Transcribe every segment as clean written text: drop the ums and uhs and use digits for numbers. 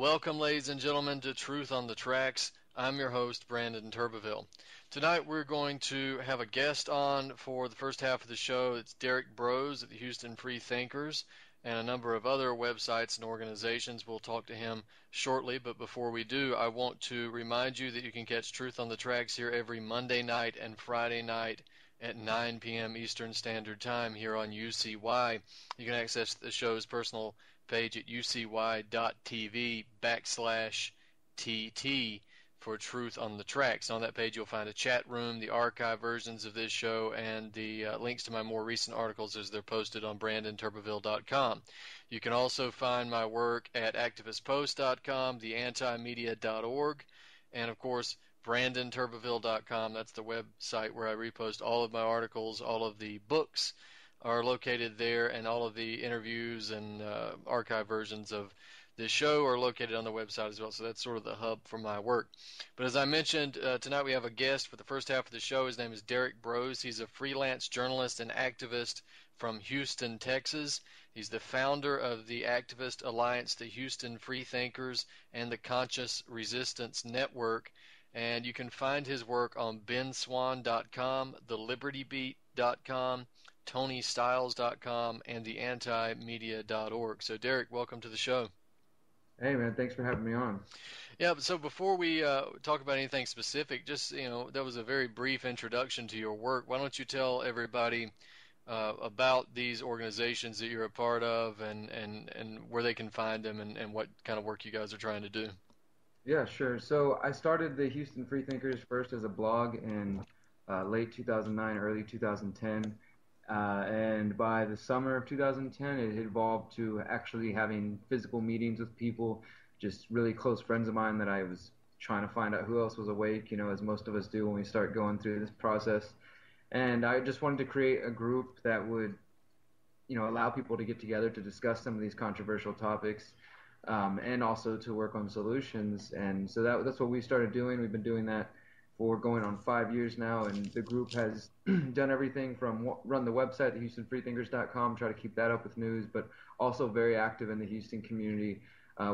Welcome, ladies and gentlemen, to Truth on the Tracks. I'm your host, Brandon Turbeville. Tonight we're going to have a guest on for the first half of the show. It's Derrick Broze of the Houston Free Thinkers and a number of other websites and organizations. We'll talk to him shortly, but before we do, I want to remind you that you can catch Truth on the Tracks here every Monday night and Friday night at 9 p.m. Eastern Standard Time here on UCY. You can access the show's personal page at ucy.tv/TT for Truth on the Tracks. On that page, you'll find a chat room, the archive versions of this show, and the links to my more recent articles as they're posted on BrandonTurbeville.com. You can also find my work at activistpost.com, theantimedia.org, and of course, BrandonTurbeville.com. That's the website where I repost all of my articles. All of the books are located there, and all of the interviews and archive versions of this show are located on the website as well. So that's sort of the hub for my work. But as I mentioned, tonight we have a guest for the first half of the show. His name is Derrick Broze. He's a freelance journalist and activist from Houston, Texas. He's the founder of the activist alliance, the Houston Free Thinkers, and the Conscious Resistance Network. And you can find his work on benswan.com, thelibertybeat.com, TonyStyles.com, and theantimedia.org. So, Derrick, welcome to the show. Hey, man, thanks for having me on. Yeah, so before we talk about anything specific, just, that was a very brief introduction to your work. Why don't you tell everybody about these organizations that you're a part of and where they can find them and what kind of work you guys are trying to do? Yeah, sure. So I started the Houston Free Thinkers first as a blog in late 2009, early 2010. And by the summer of 2010, it evolved to actually having physical meetings with people, just really close friends of mine that I was trying to find out who else was awake, as most of us do when we start going through this process. And I just wanted to create a group that would, allow people to get together to discuss some of these controversial topics, and also to work on solutions. And so that's what we started doing. We've been doing that for going on 5 years now, and the group has done everything from run the website, thehoustonfreethinkers.com, try to keep that up with news, but also very active in the Houston community.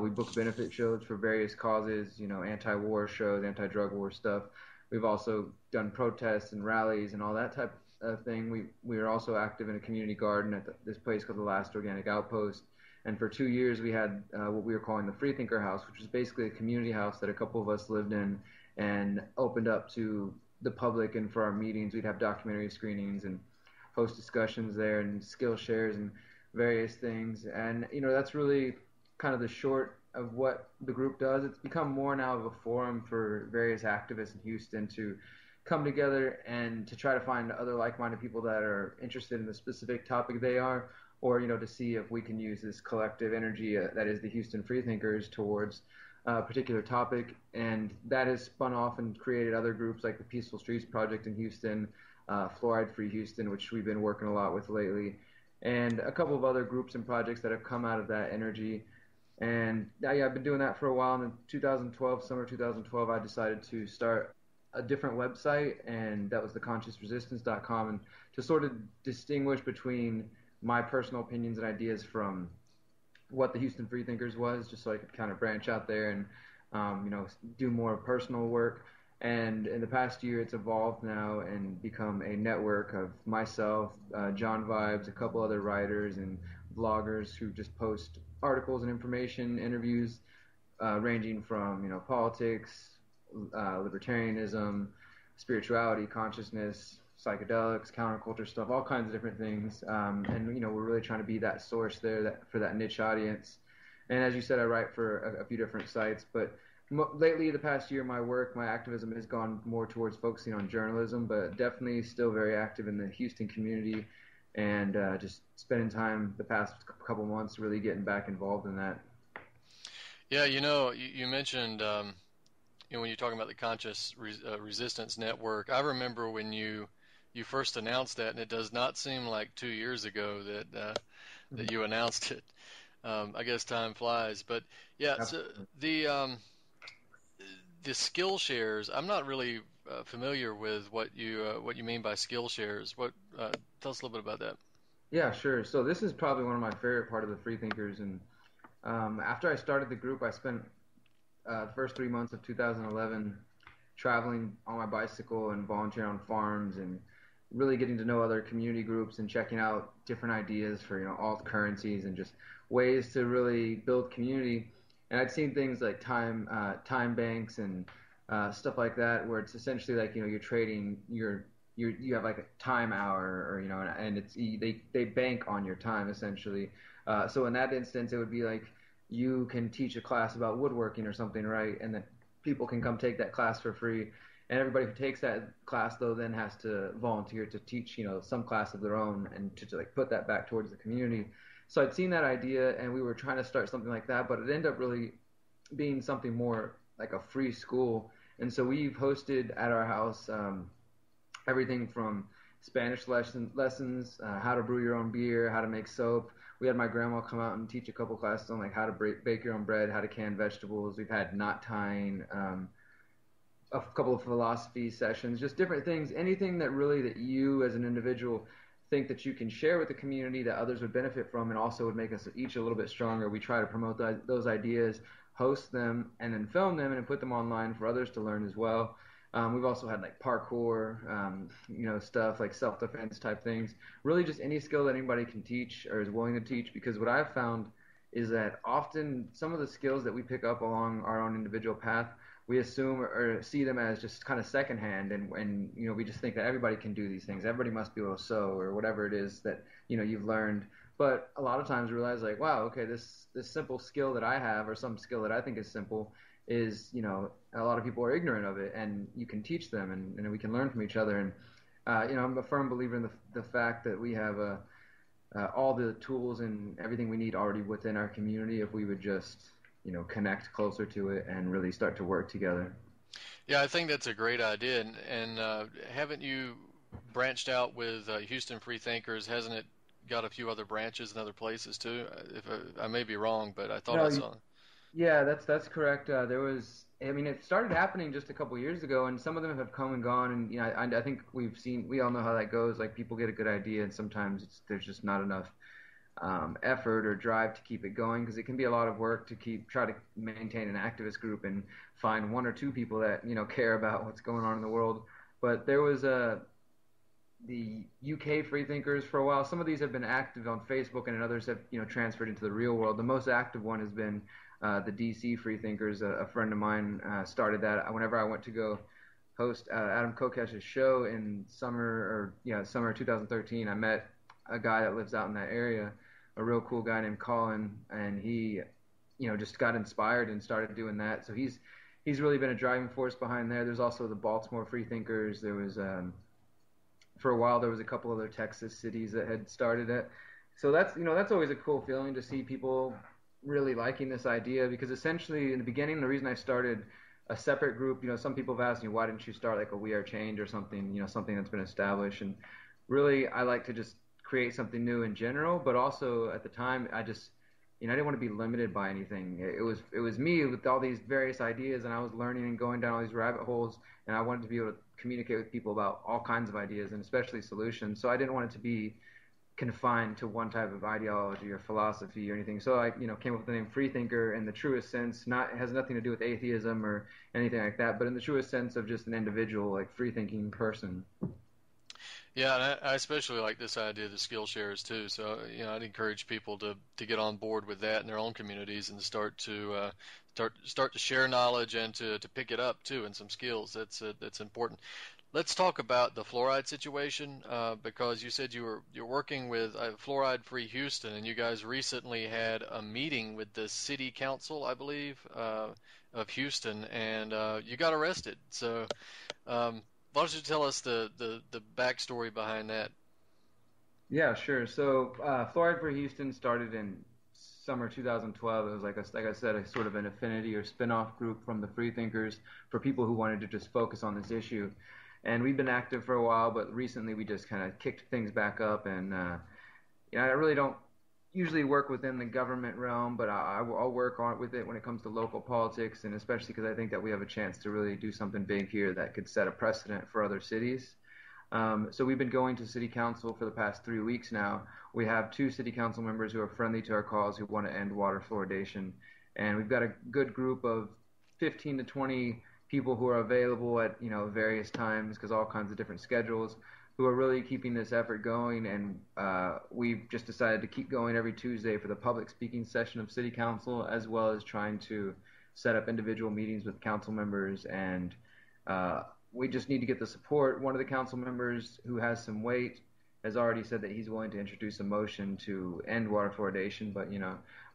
We book benefit shows for various causes, anti-war shows, anti-drug war stuff. We've also done protests and rallies and all that type of thing. We are also active in a community garden at this place called the Last Organic Outpost. And for 2 years, we had what we were calling the Freethinker House, which was basically a community house that a couple of us lived in and opened up to the public. And for our meetings, we'd have documentary screenings and host discussions there and skill shares and various things. And, that's really kind of the short of what the group does. It's become more now of a forum for various activists in Houston to come together and to try to find other like-minded people that are interested in the specific topic they are, or, to see if we can use this collective energy that is the Houston Freethinkers towards a particular topic. And that has spun off and created other groups like the Peaceful Streets Project in Houston, Fluoride Free Houston, which we've been working a lot with lately, and a couple of other groups and projects that have come out of that energy. And yeah, I've been doing that for a while. And in 2012, summer 2012, I decided to start a different website, and that was theconsciousresistance.com, and to sort of distinguish between my personal opinions and ideas from what the Houston Freethinkers was, just so I could kind of branch out there and, do more personal work. And in the past year, it's evolved now and become a network of myself, John Vibes, a couple other writers and bloggers who just post articles and information, interviews, ranging from, politics, libertarianism, spirituality, consciousness, psychedelics, counterculture stuff, all kinds of different things. And, we're really trying to be that source there for that niche audience. And as you said, I write for a few different sites, but lately, the past year, my activism has gone more towards focusing on journalism, but definitely still very active in the Houston community, and just spending time the past couple months really getting back involved in that. Yeah, you mentioned, when you're talking about the Conscious Resistance Network, I remember when you first announced that, and it does not seem like 2 years ago that you announced it. I guess time flies, but yeah. Absolutely. So the skill shares, I'm not really familiar with what you mean by skill shares. Tell us a little bit about that. Yeah, sure. So this is probably one of my favorite part of the Freethinkers, and after I started the group, I spent the first 3 months of 2011 traveling on my bicycle and volunteering on farms and really getting to know other community groups and checking out different ideas for alt currencies and just ways to really build community. And I'd seen things like time banks and stuff like that, where it's essentially like you're trading you have like a time hour, or and it's they bank on your time essentially. So in that instance, it would be like you can teach a class about woodworking or something, right? And then people can come take that class for free. And everybody who takes that class though then has to volunteer to teach, some class of their own and to like put that back towards the community. So I'd seen that idea and we were trying to start something like that, but it ended up really being something more like a free school. And so we've hosted at our house everything from Spanish lessons, how to brew your own beer, how to make soap. We had my grandma come out and teach a couple classes on like how to bake your own bread, how to can vegetables. We've had knot tying, a couple of philosophy sessions, just different things, anything that really that you as an individual think that you can share with the community that others would benefit from and also would make us each a little bit stronger. We try to promote those ideas, host them, and then film them and put them online for others to learn as well. We've also had like parkour, stuff like self-defense type things. Really just any skill that anybody can teach or is willing to teach, because what I've found is that often some of the skills that we pick up along our own individual path, we assume or see them as just kind of secondhand, and we just think that everybody can do these things. Everybody must be able to sew or whatever it is that you've learned. But a lot of times we realize like, wow, okay, this simple skill that I have or some skill that I think is simple is, a lot of people are ignorant of it, and you can teach them, and we can learn from each other. And I'm a firm believer in the fact that we have all the tools and everything we need already within our community if we would just connect closer to it and really start to work together. Yeah, I think that's a great idea. And haven't you branched out with Houston Free Thinkers? Hasn't it got a few other branches in other places too? If I may be wrong, but I thought I No, saw. yeah, that's correct. There was, I mean, it started happening just a couple years ago, and some of them have come and gone. And I think we all know how that goes. Like people get a good idea, and sometimes there's just not enough effort or drive to keep it going, because it can be a lot of work to try to maintain an activist group and find one or two people that care about what's going on in the world. But there was the UK freethinkers for a while. Some of these have been active on Facebook, and others have transferred into the real world. The most active one has been the DC freethinkers. A friend of mine started that whenever I went to go host Adam Kokesh's show in summer 2013. I met a guy that lives out in that area, a real cool guy named Colin, and he just got inspired and started doing that. So he's really been a driving force behind there. There's also the Baltimore freethinkers. There was for a while there was a couple other Texas cities that had started it. So that's always a cool feeling to see people really liking this idea, because essentially in the beginning the reason I started a separate group, some people have asked me, why didn't you start like a We Are Change or something, something that's been established. And really I like to just create something new in general, but also at the time I just I didn't want to be limited by anything. It was me with all these various ideas, and I was learning and going down all these rabbit holes, and I wanted to be able to communicate with people about all kinds of ideas and especially solutions. So I didn't want it to be confined to one type of ideology or philosophy or anything. So I came up with the name Freethinker in the truest sense. It has nothing to do with atheism or anything like that, but in the truest sense of just an individual, like free thinking person. Yeah, and I especially like this idea of the skill shares too. So, I'd encourage people to get on board with that in their own communities and start to share knowledge and to pick it up too, and some skills. That's important. Let's talk about the fluoride situation, because you said you're working with Fluoride Free Houston, and you guys recently had a meeting with the city council, I believe, of Houston, and you got arrested. So. Why don't you tell us the backstory behind that? Yeah, sure. So Fluoride for Houston started in summer 2012. It was like I said, a sort of an affinity or spin-off group from the Freethinkers for people who wanted to just focus on this issue. And we've been active for a while, but recently we just kind of kicked things back up. And I really don't usually work within the government realm, but I'll work on with it when it comes to local politics, and especially because I think that we have a chance to really do something big here that could set a precedent for other cities. So we've been going to city council for the past 3 weeks now. We have two city council members who are friendly to our cause, who want to end water fluoridation, and we've got a good group of 15 to 20 people who are available at various times because all kinds of different schedules who are really keeping this effort going. And we've just decided to keep going every Tuesday for the public speaking session of City Council, as well as trying to set up individual meetings with council members. And we just need to get the support. One of the council members who has some weight has already said that he's willing to introduce a motion to end water fluoridation, but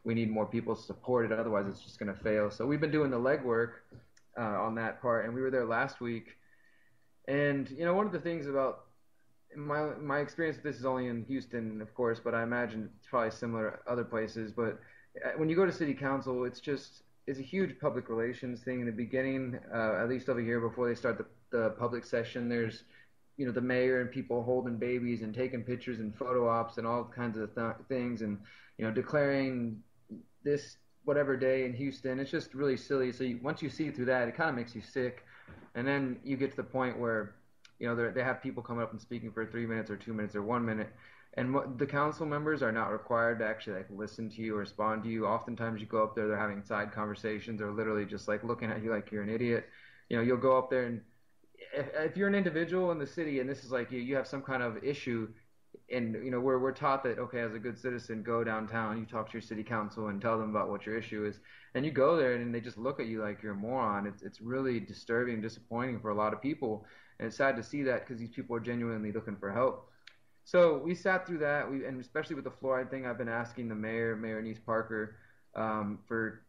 we need more people to support it. Otherwise, it's just going to fail. So we've been doing the legwork on that part, and we were there last week. And one of the things about my experience with this is only in Houston, of course, but I imagine it's probably similar other places. But when you go to City Council, it's a huge public relations thing in the beginning, at least over here before they start the public session. There's the mayor and people holding babies and taking pictures and photo ops and all kinds of things, and declaring this whatever day in Houston. It's just really silly. So once you see through that, it kind of makes you sick. And then you get to the point where they have people coming up and speaking for 3 minutes or 2 minutes or 1 minute, and the council members are not required to actually listen to you or respond to you. Oftentimes you go up there, they're having side conversations or literally just looking at you like you're an idiot. You'll go up there, and if you're an individual in the city and this is you have some kind of issue, and we're taught that, okay, as a good citizen, go downtown, you talk to your city council and tell them about what your issue is, and you go there and they just look at you like you're a moron. It's really disturbing and disappointing for a lot of people, and it's sad to see that because these people are genuinely looking for help. So we sat through that, and especially with the fluoride thing, I've been asking the Mayor Anise Parker, for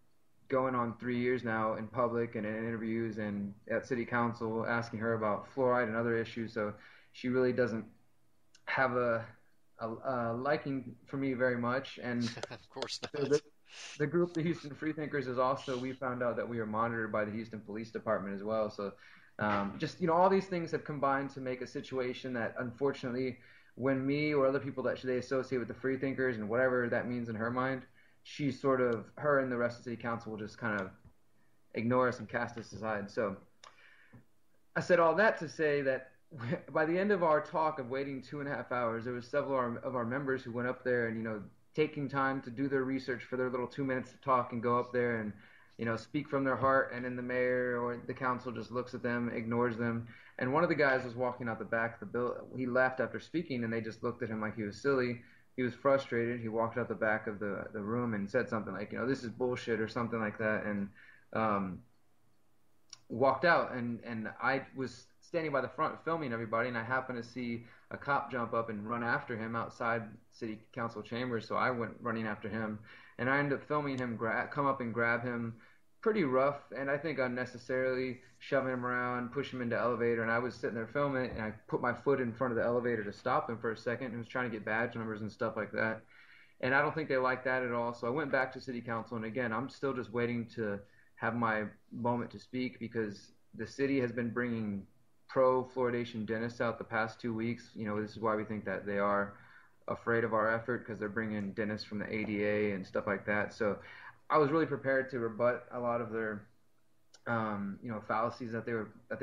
going on 3 years now in public and in interviews and at City Council, asking her about fluoride and other issues. So she really doesn't have a liking for me very much. And Of course not. the group, the Houston Freethinkers, is also, we found out that we are monitored by the Houston Police Department as well. So all these things have combined to make a situation that, unfortunately, when me or other people that they associate with the Freethinkers and whatever that means in her mind, her and the rest of the City Council will just kind of ignore us and cast us aside. So I said all that to say that by the end of our talk of waiting 2.5 hours, there was several of our members who went up there and, taking time to do their research for their little 2 minutes to talk and go up there and, speak from their heart. And then the mayor or the council just looks at them, ignores them. And one of the guys was walking out the back of the building. He left after speaking, and they just looked at him like he was silly. He was frustrated. He walked out the back of the room and said something like, this is bullshit or something like that, and walked out. And I was standing by the front filming everybody, and I happened to see a cop jump up and run after him outside City Council chambers, so I went running after him. And I ended up filming him come up and grab him pretty rough, and I think unnecessarily, shoving him around, push him into the elevator. And I was sitting there filming it, and I put my foot in front of the elevator to stop him for a second. He was trying to get badge numbers and stuff like that. And I don't think they liked that at all. So I went back to City Council, and again, I'm still just waiting to have my moment to speak, because the city has been bringing pro-fluoridation dentists out the past 2 weeks. This is why we think that they are afraid of our effort, because they're bringing dentists from the ADA and stuff like that. So I was really prepared to rebut a lot of their, fallacies that they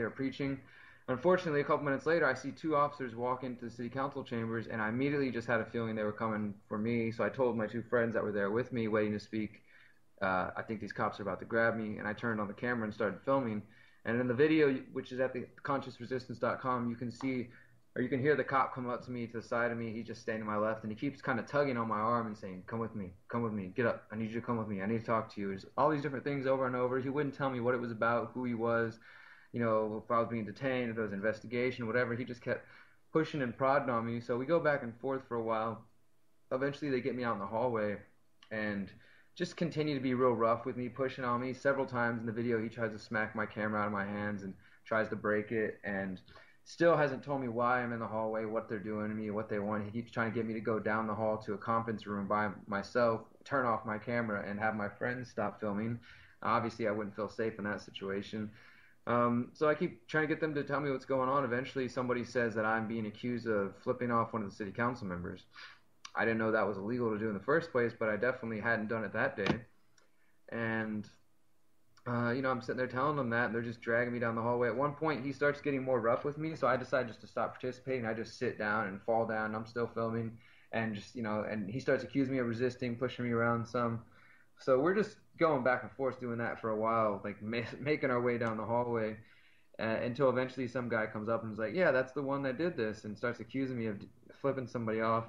were preaching. Unfortunately, a couple minutes later, I see 2 officers walk into the City Council chambers, and I immediately just had a feeling they were coming for me. So I told my 2 friends that were there with me, waiting to speak, I think these cops are about to grab me. And I turned on the camera and started filming. And in the video, which is at the consciousresistance.com, you can see, or you can hear the cop come up to me, to the side of me. He's just standing to my left, and he keeps kind of tugging on my arm and saying, come with me, get up, I need you to come with me, I need to talk to you. There's all these different things over and over. He wouldn't tell me what it was about, who he was, if I was being detained, if there was an investigation, whatever. He just kept pushing and prodding on me. So we go back and forth for a while. Eventually they get me out in the hallway and just continue to be real rough with me, pushing on me. Several times in the video, he tries to smack my camera out of my hands and tries to break it, and still hasn't told me why I'm in the hallway, what they're doing to me, what they want. He keeps trying to get me to go down the hall to a conference room by myself, turn off my camera, and have my friends stop filming. Obviously, I wouldn't feel safe in that situation. So I keep trying to get them to tell me what's going on. Eventually, somebody says that I'm being accused of flipping off one of the city council members. I didn't know that was illegal to do in the first place, but I definitely hadn't done it that day. And I'm sitting there telling them that, and they're just dragging me down the hallway. At one point, he starts getting more rough with me, so I decide just to stop participating. I just sit down and fall down. I'm still filming, and and he starts accusing me of resisting, pushing me around some. So we're just going back and forth doing that for a while, like making our way down the hallway until eventually some guy comes up and is like, "Yeah, that's the one that did this," and starts accusing me of flipping somebody off.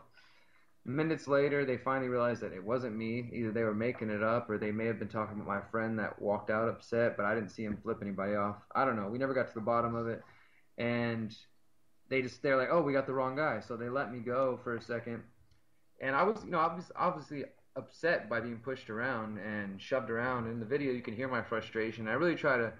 Minutes later, they finally realized that it wasn't me. Either they were making it up, or they may have been talking about my friend that walked out upset, but I didn't see him flip anybody off. I don't know. We never got to the bottom of it, and they're like, "Oh, we got the wrong guy," so they let me go for a second. And I was, obviously upset by being pushed around and shoved around. In the video, you can hear my frustration. I really try to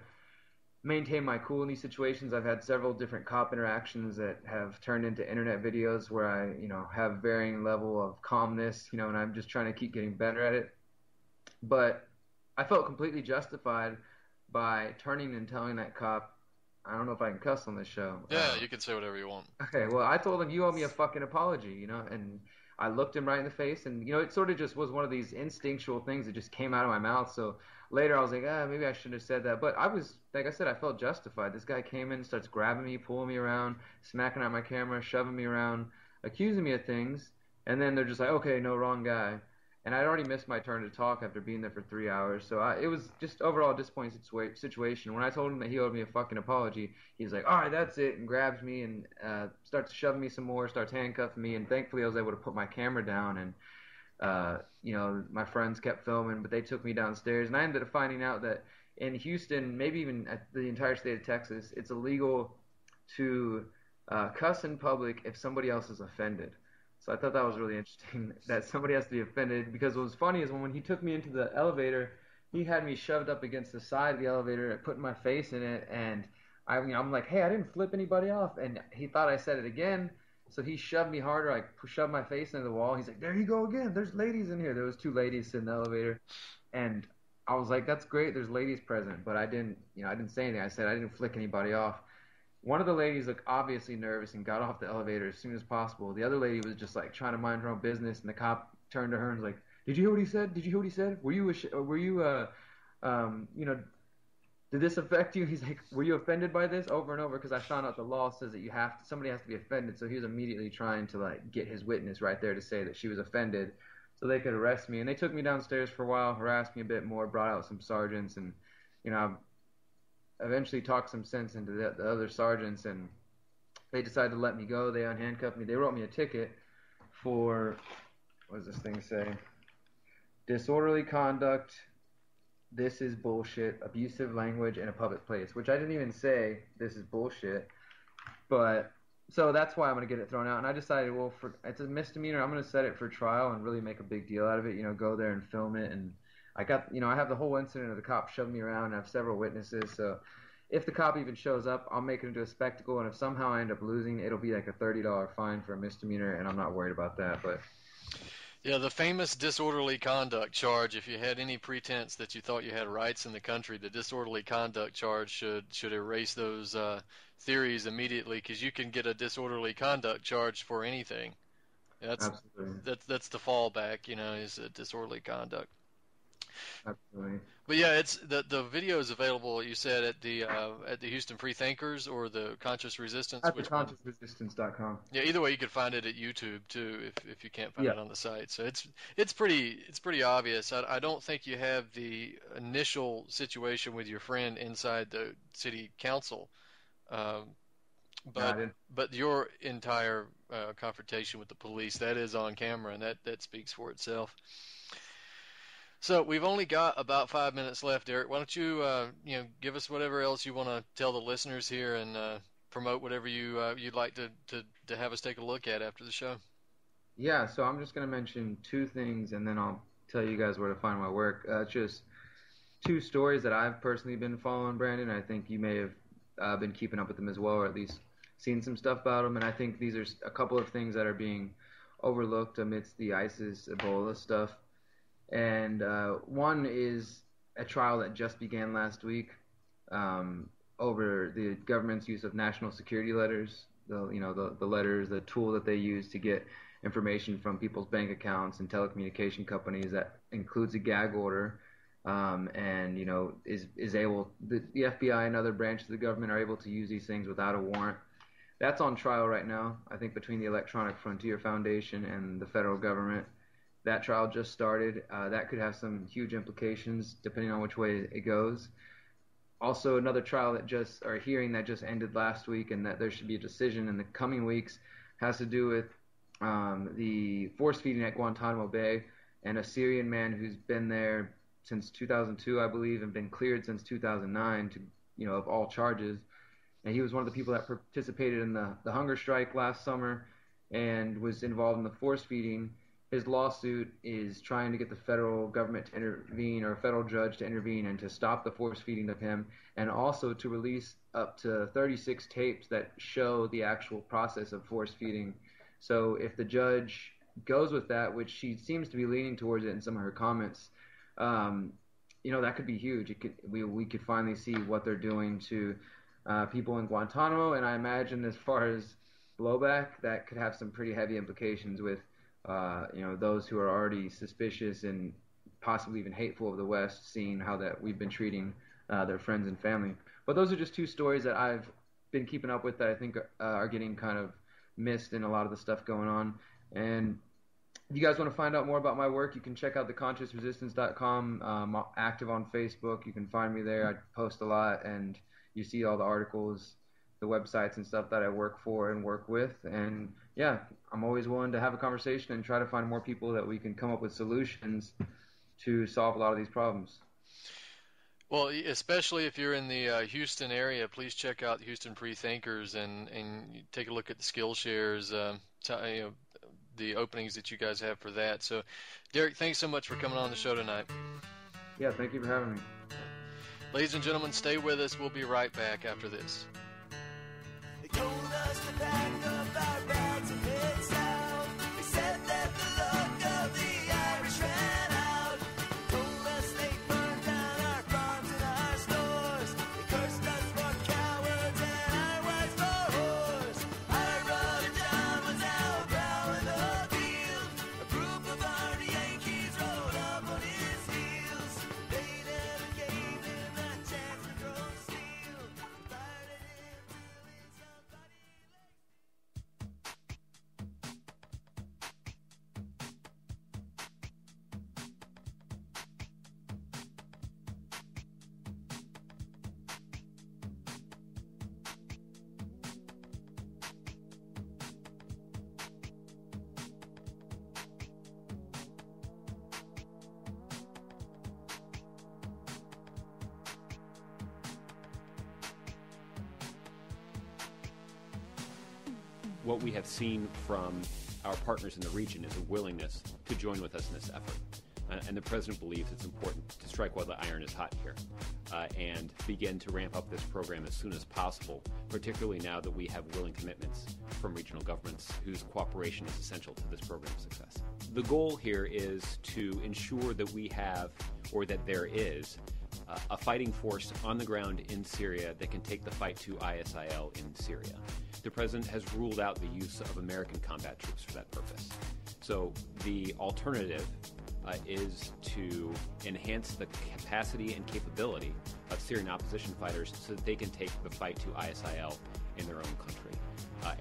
maintain my cool in these situations. I've had several different cop interactions that have turned into internet videos where I, have varying level of calmness, and I'm just trying to keep getting better at it. But I felt completely justified by turning and telling that cop, I don't know if I can cuss on this show. Yeah, you can say whatever you want. Okay, well, I told him, you owe me a fucking apology, and I looked him right in the face, and, it sort of just was one of these instinctual things that just came out of my mouth. So later I was like, maybe I shouldn't have said that. But I was, like I said, I felt justified. This guy came in, starts grabbing me, pulling me around, smacking at my camera, shoving me around, accusing me of things, and then they're just like, okay, no, wrong guy. And I'd already missed my turn to talk after being there for 3 hours. So it was just overall a disappointing situation. When I told him that he owed me a fucking apology, he's like, all right, that's it, and grabs me and starts shoving me some more, starts handcuffing me. And thankfully, I was able to put my camera down. And, my friends kept filming, but they took me downstairs. And I ended up finding out that in Houston, maybe even at the entire state of Texas, it's illegal to cuss in public if somebody else is offended. So I thought that was really interesting that somebody has to be offended, because what was funny is when he took me into the elevator, he had me shoved up against the side of the elevator, putting my face in it, and I'm like, hey, I didn't flip anybody off, and he thought I said it again, so he shoved me harder. I shoved my face into the wall. He's like, there you go again. There's ladies in here. There was two ladies in the elevator, and I was like, that's great. There's ladies present, but I didn't say anything. I said I didn't flick anybody off. One of the ladies looked obviously nervous and got off the elevator as soon as possible. The other lady was just like trying to mind her own business, and the cop turned to her and was like, "Did you hear what he said? Did you hear what he said? Did this affect you?" He's like, "Were you offended by this?" Over and over, because I found out the law says that somebody has to be offended. So he was immediately trying to like get his witness right there to say that she was offended, so they could arrest me. And they took me downstairs for a while, harassed me a bit more, brought out some sergeants, and eventually talked some sense into the other sergeants, and they decided to let me go. They unhandcuffed me. They wrote me a ticket for, what does this thing say? Disorderly conduct, this is bullshit, abusive language in a public place, which I didn't even say this is bullshit. But so that's why I'm going to get it thrown out. And I decided, well, it's a misdemeanor. I'm going to set it for trial and really make a big deal out of it, go there and film it. And I have the whole incident of the cop shoving me around, and I have several witnesses. So if the cop even shows up, I'll make it into a spectacle. And if somehow I end up losing, it'll be like a $30 fine for a misdemeanor, and I'm not worried about that. But yeah, the famous disorderly conduct charge. If you had any pretense that you thought you had rights in the country, the disorderly conduct charge should erase those theories immediately, because you can get a disorderly conduct charge for anything. That's absolutely, that's the fallback, is disorderly conduct. absolutely. But yeah, it's the video is available. You said at the Houston Free Thinkers or the Conscious Resistance. At Which one? theconsciousresistance.com. Yeah, either way, you could find it at YouTube too if you can't find Yeah, it on the site. So it's pretty obvious. I don't think you have the initial situation with your friend inside the city council, um, no, I but didn't. but your entire confrontation with the police, that is on camera, and that speaks for itself. So we've only got about 5 minutes left, Derek. Why don't you, give us whatever else you want to tell the listeners here, and promote whatever you'd like to have us take a look at after the show. Yeah, so I'm just going to mention two things, and then I'll tell you guys where to find my work. Just two stories that I've personally been following, Brandon. I think you may have been keeping up with them as well, or at least seen some stuff about them. And I think these are a couple of things that are being overlooked amidst the ISIS Ebola stuff. And one is a trial that just began last week over the government's use of national security letters. The letters, the tool that they use to get information from people's bank accounts and telecommunication companies, that includes a gag order, and is able, the FBI and other branches of the government are able to use these things without a warrant. That's on trial right now, I think, between the Electronic Frontier Foundation and the federal government. That trial just started. That could have some huge implications depending on which way it goes. Also, another trial or hearing that just ended last week, and that there should be a decision in the coming weeks, has to do with the force feeding at Guantanamo Bay, and a Syrian man who's been there since 2002, I believe, and been cleared since 2009 of all charges. And he was one of the people that participated in the hunger strike last summer and was involved in the force feeding. His lawsuit is trying to get the federal government to intervene, or a federal judge to intervene, and to stop the force feeding of him, and also to release up to 36 tapes that show the actual process of force feeding. So if the judge goes with that, which she seems to be leaning towards it in some of her comments, that could be huge. We could finally see what they're doing to people in Guantanamo, and I imagine as far as blowback, that could have some pretty heavy implications with those who are already suspicious and possibly even hateful of the West, seeing how that we've been treating their friends and family. But those are just two stories that I've been keeping up with that I think are getting kind of missed in a lot of the stuff going on. And if you guys want to find out more about my work, you can check out theconsciousresistance.com. I'm active on Facebook. You can find me there. I post a lot, and you see all the articles, the websites and stuff that I work for and work with. And yeah, I'm always willing to have a conversation and try to find more people that we can come up with solutions to solve a lot of these problems. Well, especially if you're in the Houston area, please check out Houston Freethinkers and take a look at the Skillshares, the openings that you guys have for that. So, Derrick, thanks so much for coming on the show tonight. Yeah, thank you for having me. Ladies and gentlemen, stay with us. We'll be right back after this. They told us to pack up our bags and head south. They said that the luck of the Irish ran out. They told us they burned down our farms and our stores. They cursed us for cowards and our wives for whores. Our brother John was out prowling the field. A group of armed Yankees rode up on his heels. They never gave him a chance to grow steel. They fired at him till his young body lay. What we have seen from our partners in the region is a willingness to join with us in this effort. And the President believes it's important to strike while the iron is hot here and begin to ramp up this program as soon as possible, particularly now that we have willing commitments from regional governments whose cooperation is essential to this program's success. The goal here is to ensure that we have, or that there is, a fighting force on the ground in Syria that can take the fight to ISIL in Syria. The President has ruled out the use of American combat troops for that purpose. So the alternative is to enhance the capacity and capability of Syrian opposition fighters so that they can take the fight to ISIL in their own country.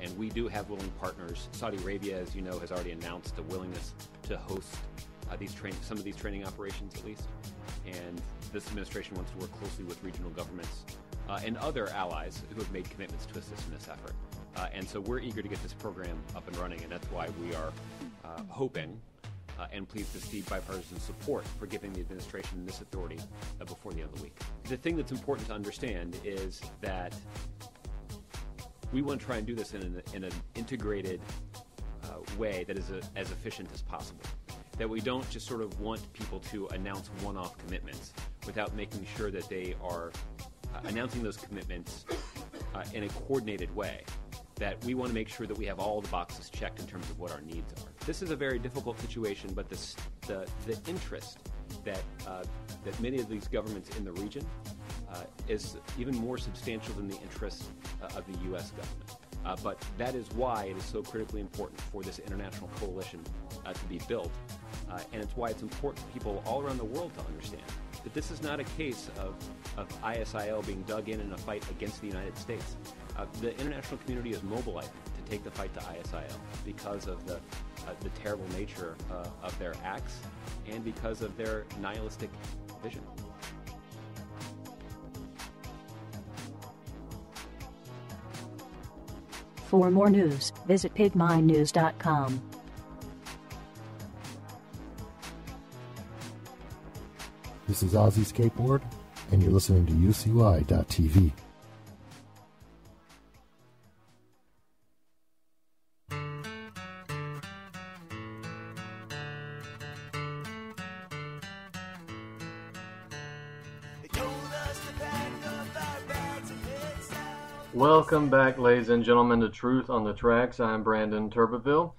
And we do have willing partners. Saudi Arabia, as you know, has already announced a willingness to host some of these training operations at least. And this administration wants to work closely with regional governments and other allies who have made commitments to assist in this effort. And so we're eager to get this program up and running, and that's why we are hoping and pleased to see bipartisan support for giving the administration this authority before the end of the week. The thing that's important to understand is that we want to try and do this in an integrated way that is as efficient as possible. That we don't just sort of want people to announce one-off commitments without making sure that they are announcing those commitments in a coordinated way. That we want to make sure that we have all the boxes checked in terms of what our needs are. This is a very difficult situation, but the interest that many of these governments in the region is even more substantial than the interest of the U.S. government. But that is why it is so critically important for this international coalition to be built. And it's why it's important for people all around the world to understand that this is not a case of ISIL being dug in a fight against the United States. The international community is mobilizing to take the fight to ISIL because of the the terrible nature of their acts and because of their nihilistic vision. For more news, visit pigminews.com. This is Ozzy Skateboard, and you're listening to UCY.tv. Welcome back, ladies and gentlemen, to Truth on the Tracks. I'm Brandon Turbeville.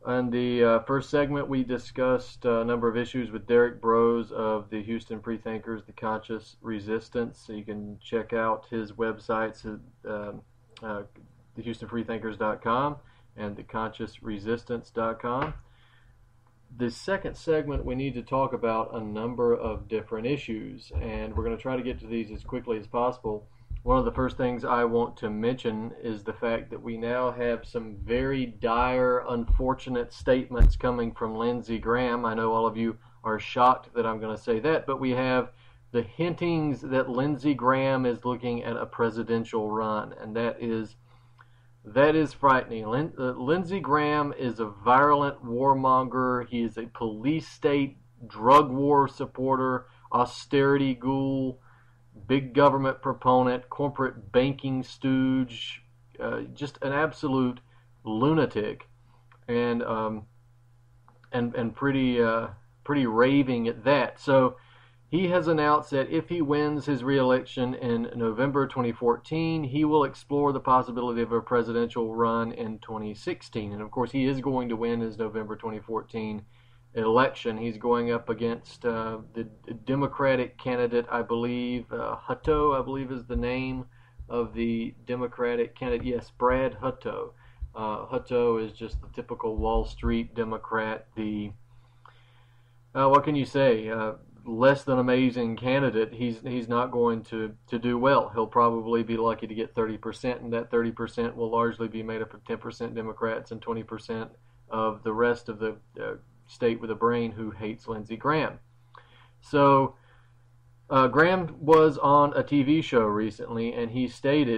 In the first segment, we discussed a number of issues with Derrick Broze of the Houston Freethinkers, The Conscious Resistance. So you can check out his websites at thehoustonfreethinkers.com and theconsciousresistance.com. The second segment, we need to talk about a number of different issues, and we're going to try to get to these as quickly as possible. One of the first things I want to mention is the fact that we now have some very dire, unfortunate statements coming from Lindsey Graham. I know all of you are shocked that I'm going to say that, but we have the hintings that Lindsey Graham is looking at a presidential run, and that is frightening. Lindsey Graham is a virulent warmonger. He is a police state drug war supporter, austerity ghoul, big government proponent, corporate banking stooge, just an absolute lunatic, and pretty raving at that. So he has announced that if he wins his re-election in November 2014, he will explore the possibility of a presidential run in 2016. And of course, he is going to win his November 2014 election. He's going up against the Democratic candidate, I believe, Hutto, I believe is the name of the Democratic candidate. Yes, Brad Hutto. Hutto is just the typical Wall Street Democrat, what can you say, less than amazing candidate. He's not going to do well. He'll probably be lucky to get 30%, and that 30% will largely be made up of 10% Democrats and 20% of the rest of the state with a brain who hates Lindsey Graham. So Graham was on a TV show recently, and he said,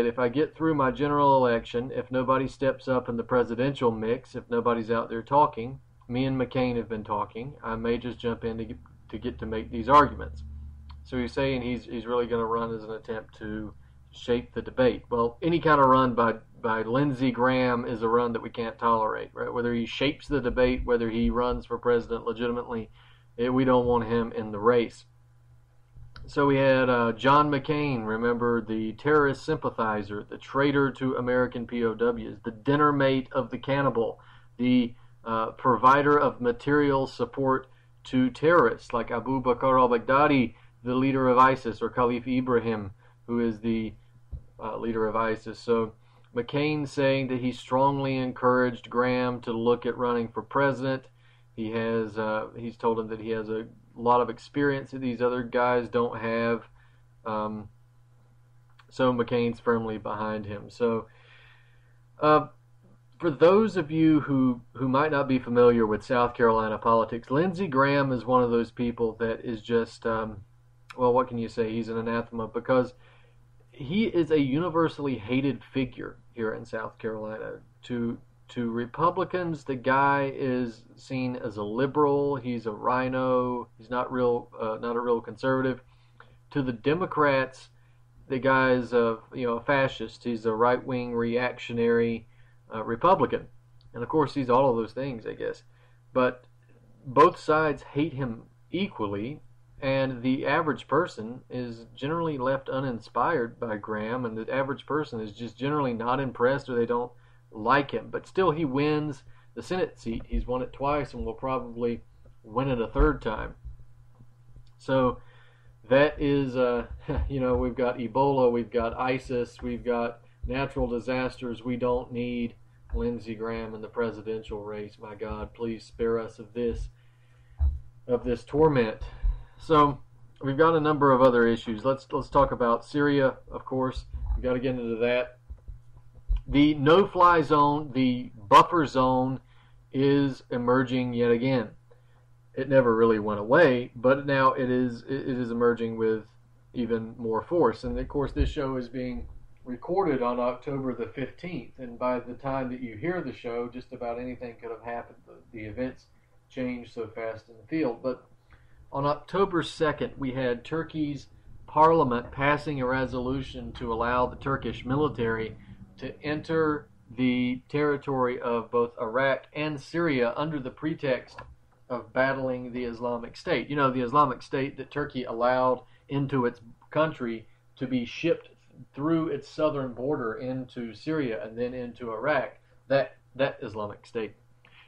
if I get through my general election, if nobody steps up in the presidential mix, if nobody's out there talking, me and McCain have been talking, I may just jump in to get to make these arguments. So he's saying he's really going to run as an attempt to shape the debate. Well, any kind of run by Lindsey Graham is a run that we can't tolerate, right? Whether he shapes the debate, whether he runs for president legitimately, we don't want him in the race. So we had John McCain, remember, the terrorist sympathizer, the traitor to American POWs, the dinner mate of the cannibal, the provider of material support to terrorists like Abu Bakr al-Baghdadi, the leader of ISIS, or Khalif Ibrahim, who is the leader of ISIS. So McCain saying that he strongly encouraged Graham to look at running for president. He's told him that he has a lot of experience that these other guys don't have. So McCain's firmly behind him. So for those of you who might not be familiar with South Carolina politics, Lindsey Graham is one of those people that is just, what can you say? He's an anathema because he is a universally hated figure here in South Carolina. To Republicans, the guy is seen as a liberal. He's a rhino. He's not a real conservative. To the Democrats, the guy's a fascist. He's a right-wing reactionary Republican, and of course he's all of those things, I guess. But both sides hate him equally. And the average person is generally left uninspired by Graham, and the average person is just generally not impressed, or they don't like him. But still, he wins the Senate seat. He's won it twice and will probably win it a third time. So that is, we've got Ebola, we've got ISIS, we've got natural disasters. We don't need Lindsey Graham in the presidential race. My God, please spare us of this torment. So we've got a number of other issues. Let's talk about Syria, of course. We've got to get into that. The no-fly zone, the buffer zone, is emerging yet again. It never really went away, but now it is emerging with even more force. And of course, this show is being recorded on October the 15th, and by the time that you hear the show, just about anything could have happened. The events change so fast in the field. But on October 2nd, we had Turkey's parliament passing a resolution to allow the Turkish military to enter the territory of both Iraq and Syria under the pretext of battling the Islamic State. You know, the Islamic State that Turkey allowed into its country to be shipped through its southern border into Syria and then into Iraq, that Islamic State.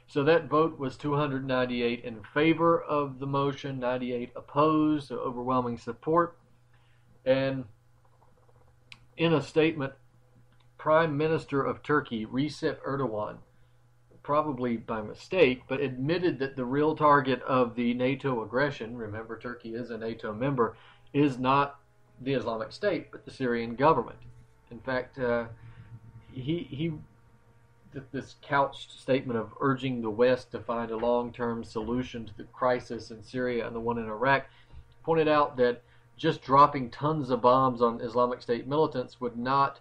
So that vote was 298 in favor of the motion, 98 opposed, so overwhelming support. And in a statement, Prime Minister of Turkey, Recep Erdogan, probably by mistake, but admitted that the real target of the NATO aggression, remember Turkey is a NATO member, is not the Islamic State, but the Syrian government. In fact, this couched statement of urging the West to find a long-term solution to the crisis in Syria and the one in Iraq pointed out that just dropping tons of bombs on Islamic State militants would not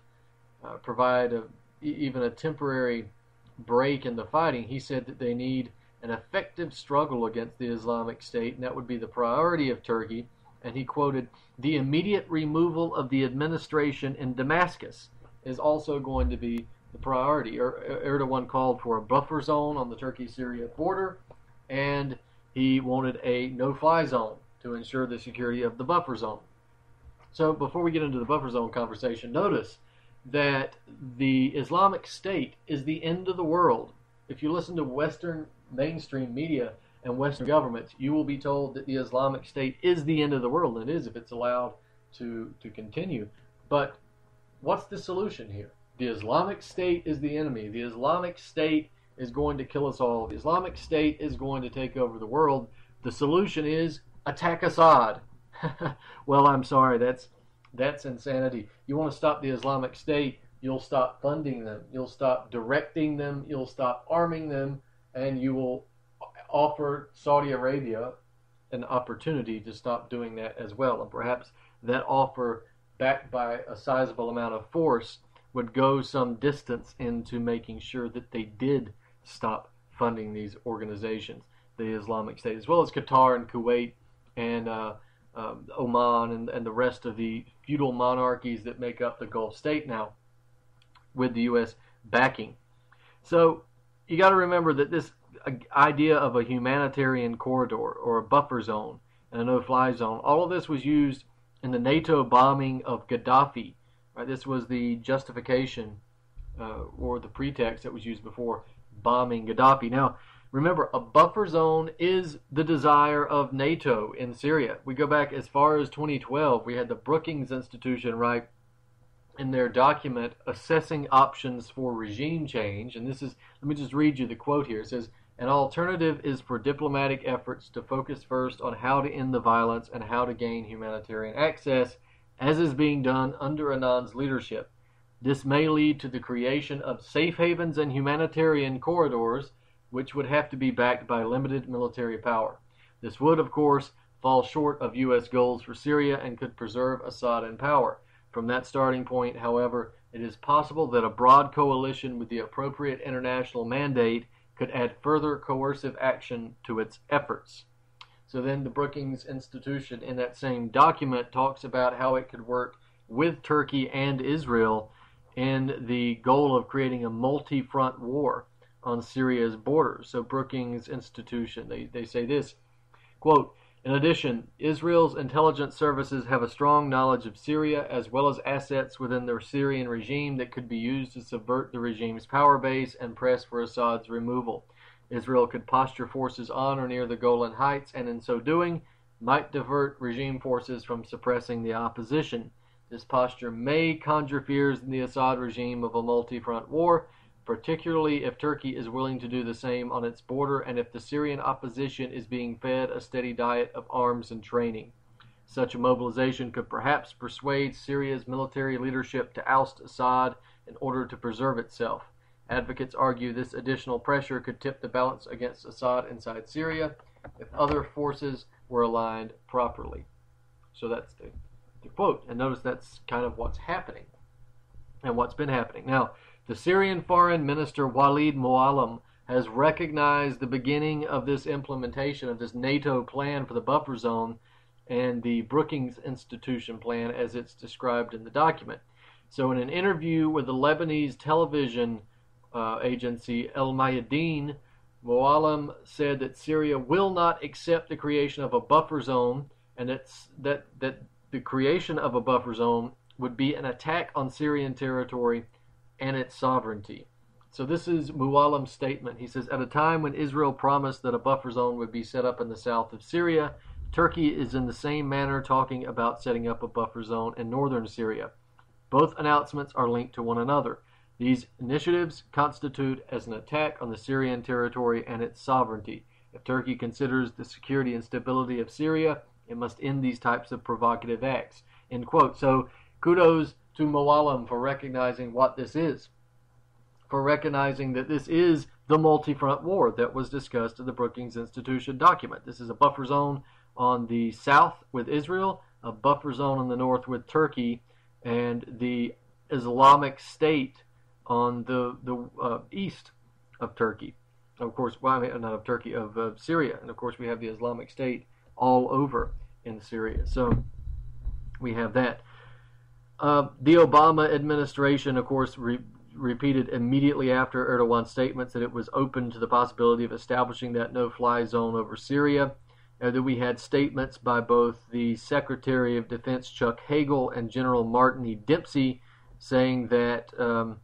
provide even a temporary break in the fighting. He said that they need an effective struggle against the Islamic State, and that would be the priority of Turkey. And he quoted, "The immediate removal of the administration in Damascus is also going to be the priority." Erdogan called for a buffer zone on the Turkey-Syria border, and he wanted a no-fly zone to ensure the security of the buffer zone. So before we get into the buffer zone conversation, notice that the Islamic State is the end of the world. If you listen to Western mainstream media and Western governments, you will be told that the Islamic State is the end of the world, and it is if it's allowed to continue. But what's the solution here? The Islamic State is the enemy. The Islamic State is going to kill us all. The Islamic State is going to take over the world. The solution is attack Assad. Well, I'm sorry, that's insanity. You want to stop the Islamic State, you'll stop funding them, you'll stop directing them, you'll stop arming them, and you will offer Saudi Arabia an opportunity to stop doing that as well. And perhaps that offer, backed by a sizable amount of force, would go some distance into making sure that they did stop funding these organizations, the Islamic State, as well as Qatar and Kuwait and Oman and the rest of the feudal monarchies that make up the Gulf state now, with the U.S. backing. So you got to remember that this idea of a humanitarian corridor or a buffer zone and a no-fly zone, all of this was used in the NATO bombing of Gaddafi. Right? This was the justification or the pretext that was used before bombing Gaddafi. Now, remember, a buffer zone is the desire of NATO in Syria. We go back as far as 2012. We had the Brookings Institution write in their document assessing options for regime change. And this is, let me just read you the quote here. It says, "An alternative is for diplomatic efforts to focus first on how to end the violence and how to gain humanitarian access, as is being done under Annan's leadership. This may lead to the creation of safe havens and humanitarian corridors, which would have to be backed by limited military power. This would, of course, fall short of U.S. goals for Syria and could preserve Assad in power. From that starting point, however, it is possible that a broad coalition with the appropriate international mandate could add further coercive action to its efforts." So then the Brookings Institution in that same document talks about how it could work with Turkey and Israel in the goal of creating a multi-front war on Syria's borders. So Brookings Institution, they say this, quote, "In addition, Israel's intelligence services have a strong knowledge of Syria as well as assets within the Syrian regime that could be used to subvert the regime's power base and press for Assad's removal. Israel could posture forces on or near the Golan Heights and in so doing might divert regime forces from suppressing the opposition. This posture may conjure fears in the Assad regime of a multi-front war, particularly if Turkey is willing to do the same on its border and if the Syrian opposition is being fed a steady diet of arms and training. Such a mobilization could perhaps persuade Syria's military leadership to oust Assad in order to preserve itself. Advocates argue this additional pressure could tip the balance against Assad inside Syria if other forces were aligned properly. So that's the quote. And notice that's kind of what's happening and what's been happening. Now, the Syrian Foreign Minister Walid Muallim has recognized the beginning of this implementation of this NATO plan for the buffer zone and the Brookings Institution plan as it's described in the document. So in an interview with the Lebanese television agency El Mayadeen, Muallim said that Syria will not accept the creation of a buffer zone, and that the creation of a buffer zone would be an attack on Syrian territory and its sovereignty. So this is Muallim's statement. He says, at a time when Israel promised that a buffer zone would be set up in the south of Syria, Turkey is in the same manner talking about setting up a buffer zone in northern Syria. Both announcements are linked to one another. These initiatives constitute as an attack on the Syrian territory and its sovereignty. If Turkey considers the security and stability of Syria, it must end these types of provocative acts. End quote. So kudos to Muallim for recognizing what this is, for recognizing that this is the multi-front war that was discussed in the Brookings Institution document. This is a buffer zone on the south with Israel, a buffer zone on the north with Turkey, and the Islamic State on the east of Turkey. Of course, well, I mean, not of Turkey, of Syria. And of course, we have the Islamic State all over in Syria. So we have that. The Obama administration, of course, repeated immediately after Erdogan's statements that it was open to the possibility of establishing that no-fly zone over Syria. That we had statements by both the Secretary of Defense Chuck Hagel and General Martin E. Dempsey saying that a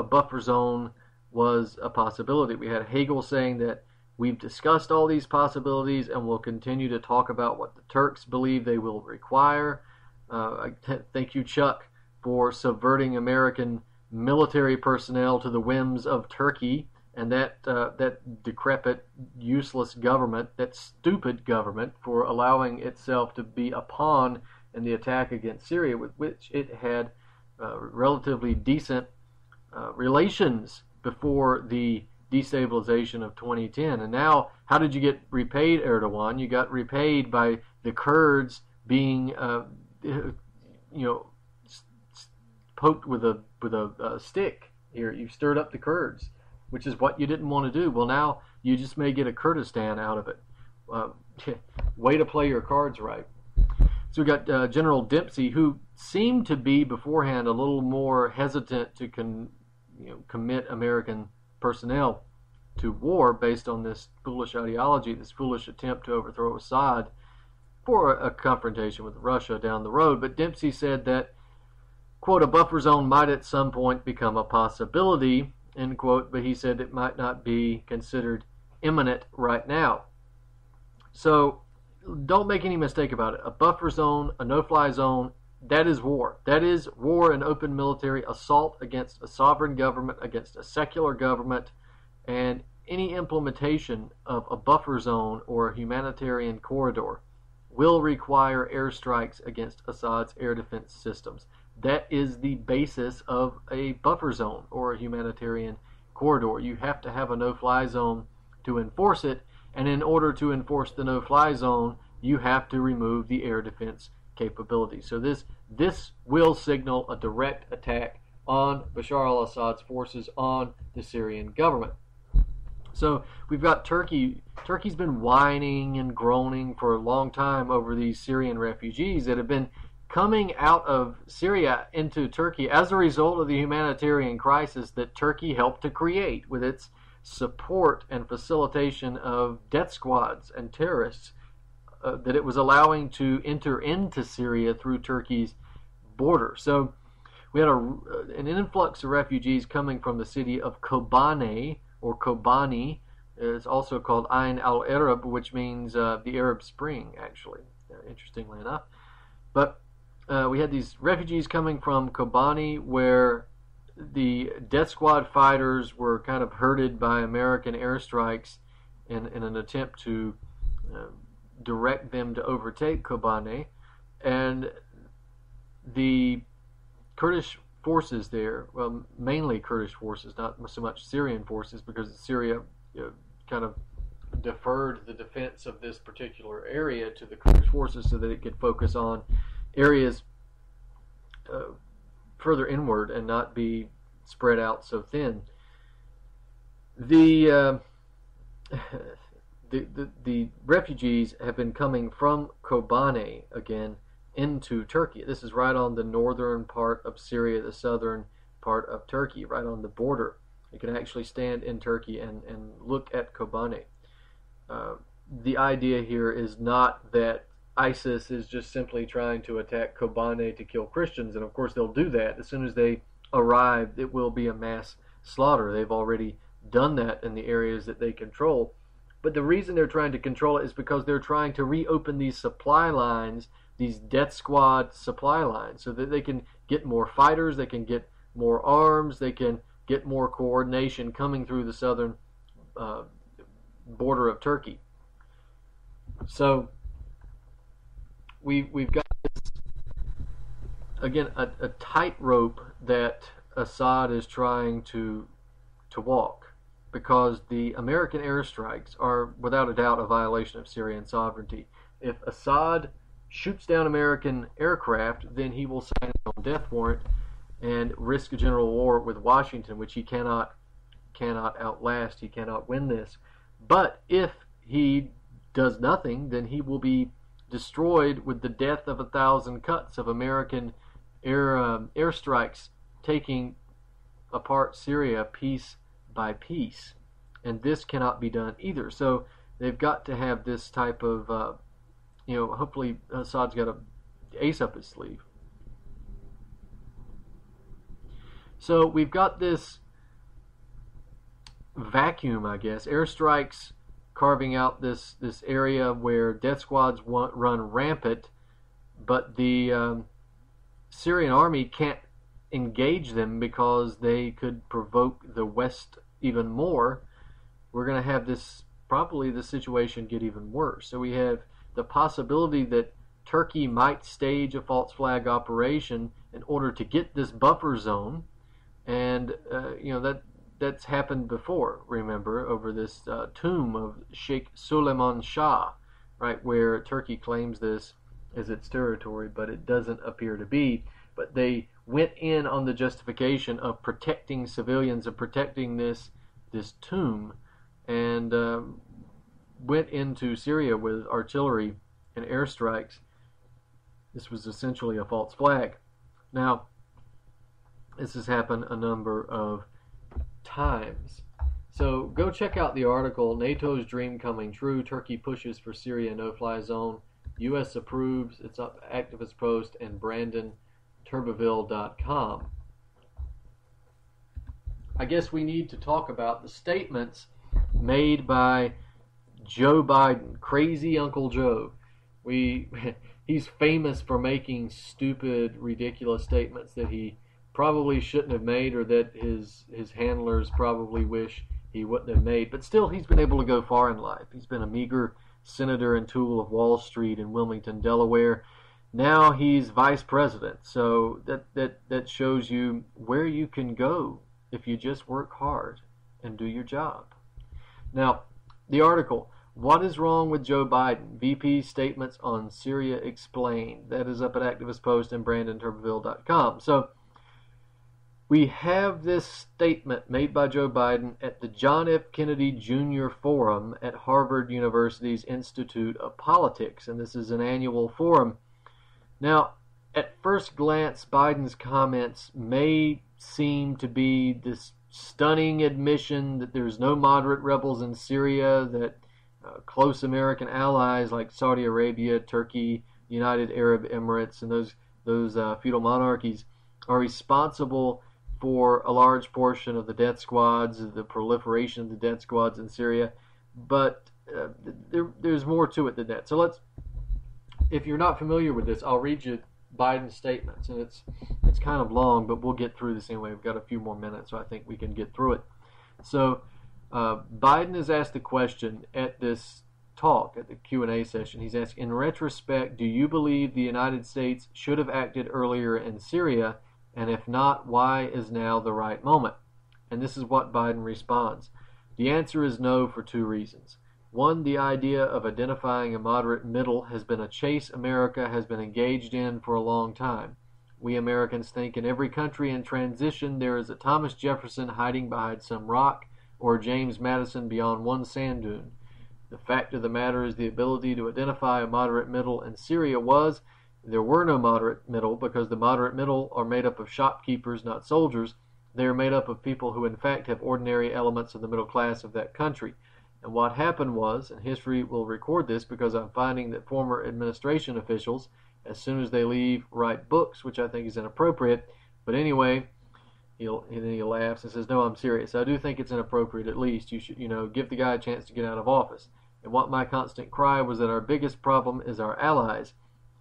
buffer zone was a possibility. We had Hagel saying that we've discussed all these possibilities and will continue to talk about what the Turks believe they will require. Thank you, Chuck, for subverting American military personnel to the whims of Turkey and that decrepit, useless government, that stupid government, for allowing itself to be a pawn in the attack against Syria, with which it had relatively decent relations before the destabilization of 2010. And now, how did you get repaid, Erdogan? You got repaid by the Kurds being, poked with a stick. Here, you stirred up the Kurds, which is what you didn't want to do. Well, now you just may get a Kurdistan out of it. Way to play your cards right. So we got General Dempsey, who seemed to be beforehand a little more hesitant to commit American personnel to war based on this foolish ideology, this foolish attempt to overthrow Assad for a confrontation with Russia down the road. But Dempsey said that, quote, a buffer zone might at some point become a possibility, end quote, but he said it might not be considered imminent right now. So don't make any mistake about it. A buffer zone, a no-fly zone, that is war. That is war and open military assault against a sovereign government, against a secular government, and any implementation of a buffer zone or a humanitarian corridor will require airstrikes against Assad's air defense systems. That is the basis of a buffer zone or a humanitarian corridor. You have to have a no-fly zone to enforce it, and in order to enforce the no-fly zone, you have to remove the air defense capability. So this will signal a direct attack on Bashar al-Assad's forces, on the Syrian government. So we've got Turkey. Turkey's been whining and groaning for a long time over these Syrian refugees that have been coming out of Syria into Turkey as a result of the humanitarian crisis that Turkey helped to create with its support and facilitation of death squads and terrorists that it was allowing to enter into Syria through Turkey's border. So we had an influx of refugees coming from the city of Kobane, or Kobani. It's also called Ain al-Arab, which means the Arab Spring, actually, interestingly enough. But we had these refugees coming from Kobani, where the death squad fighters were kind of herded by American airstrikes in an attempt to direct them to overtake Kobane. And the Kurdish forces there, well, mainly Kurdish forces, not so much Syrian forces, because Syria kind of deferred the defense of this particular area to the Kurdish forces so that it could focus on areas further inward and not be spread out so thin. The refugees have been coming from Kobane again into Turkey. This is right on the northern part of Syria, the southern part of Turkey, right on the border. You can actually stand in Turkey and look at Kobane. The idea here is not that ISIS is just simply trying to attack Kobane to kill Christians, and of course they'll do that. As soon as they arrive, it will be a mass slaughter. They've already done that in the areas that they control. But the reason they're trying to control it is because they're trying to reopen these supply lines, these death squad supply lines, so that they can get more fighters, they can get more arms, they can get more coordination coming through the southern border of Turkey. So we've got this, again, a tightrope that Assad is trying to walk, because the American airstrikes are without a doubt a violation of Syrian sovereignty. If Assad shoots down American aircraft, then he will sign his own death warrant and risk a general war with Washington, which he cannot outlast. He cannot win this. But if he does nothing, then he will be destroyed with the death of 1,000 cuts of American airstrikes taking apart Syria piece by piece. And this cannot be done either. So they've got to have this type of, hopefully Assad's got an ace up his sleeve. So we've got this vacuum, I guess, airstrikes carving out this area where death squads run rampant, but the Syrian army can't engage them because they could provoke the West even more. We're going to have probably the situation get even worse. So we have the possibility that Turkey might stage a false flag operation in order to get this buffer zone, and that's happened before, remember, over this tomb of Sheikh Suleiman Shah, right, where Turkey claims this as its territory, but it doesn't appear to be. But they went in on the justification of protecting civilians, of protecting this tomb, and went into Syria with artillery and airstrikes. This was essentially a false flag. Now, this has happened a number of times. So go check out the article, NATO's Dream Coming True, Turkey Pushes for Syria No-Fly Zone, U.S. Approves. It's up Activist Post and Brandon Turbeville.com. I guess we need to talk about the statements made by Joe Biden, crazy Uncle Joe. He's famous for making stupid, ridiculous statements that he probably shouldn't have made, or that his handlers probably wish he wouldn't have made. But still, he's been able to go far in life. He's been a meager senator and tool of Wall Street in Wilmington, Delaware. Now he's vice president. So that shows you where you can go if you just work hard and do your job. Now, the article, What is Wrong with Joe Biden? VP's Statements on Syria Explained. That is up at Activist Post and BrandonTurbeville.com. So we have this statement made by Joe Biden at the John F. Kennedy Jr. Forum at Harvard University's Institute of Politics, and this is an annual forum. Now, at first glance, Biden's comments may seem to be this stunning admission that there's no moderate rebels in Syria, that close American allies like Saudi Arabia, Turkey, United Arab Emirates, and those feudal monarchies are responsible for a large portion of the death squads, the proliferation of the death squads in Syria. But there's more to it than that. So if you're not familiar with this, I'll read you Biden's statements, and it's kind of long, but we'll get through this anyway. We've got a few more minutes, so I think we can get through it. So Biden is asked a question at this talk, at the Q&A session. He's asked, in retrospect, do you believe the United States should have acted earlier in Syria And if not, why is now the right moment? And this is what Biden responds. The answer is no for two reasons. One, the idea of identifying a moderate middle has been a chase America has been engaged in for a long time. We Americans think in every country in transition there is a Thomas Jefferson hiding behind some rock or a James Madison beyond one sand dune. The fact of the matter is the ability to identify a moderate middle in Syria was, there were no moderate middle because the moderate middle are made up of shopkeepers, not soldiers. They are made up of people who in fact have ordinary elements of the middle class of that country. And what happened was, and history will record this because I'm finding that former administration officials, as soon as they leave, write books, which I think is inappropriate. But anyway, he laughs and says, no, I'm serious. I do think it's inappropriate at least. You should, give the guy a chance to get out of office. And what my constant cry was that our biggest problem is our allies.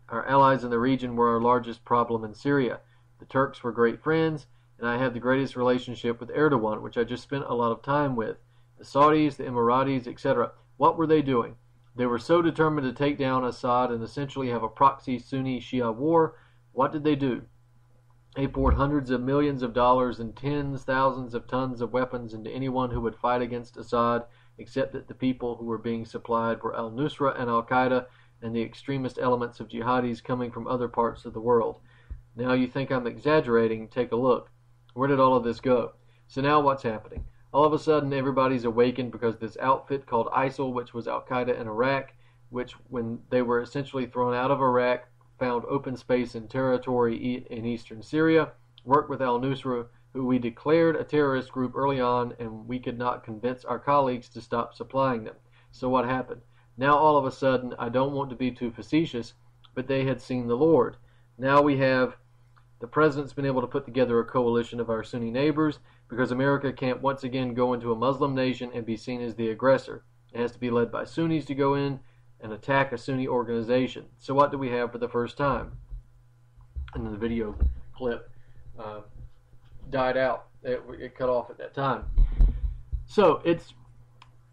Our allies in the region were our largest problem in Syria. The Turks were great friends, and I had the greatest relationship with Erdogan, which I just spent a lot of time with. The Saudis, the Emiratis, etc. What were they doing? They were so determined to take down Assad and essentially have a proxy Sunni-Shia war. What did they do? They poured hundreds of millions of dollars and thousands of tons of weapons into anyone who would fight against Assad, except that the people who were being supplied were al-Nusra and al-Qaeda and the extremist elements of jihadis coming from other parts of the world. Now you think I'm exaggerating, take a look. Where did all of this go? So now what's happening? All of a sudden everybody's awakened because this outfit called ISIL, which was al-Qaeda in Iraq, which when they were essentially thrown out of Iraq, found open space and territory in eastern Syria, worked with al-Nusra, who we declared a terrorist group early on, and we could not convince our colleagues to stop supplying them. So what happened? Now all of a sudden, I don't want to be too facetious, but they had seen the Lord. Now we have the president's been able to put together a coalition of our Sunni neighbors because America can't once again go into a Muslim nation and be seen as the aggressor. It has to be led by Sunnis to go in and attack a Sunni organization. So what do we have for the first time? And the video clip died out. It cut off at that time. So it's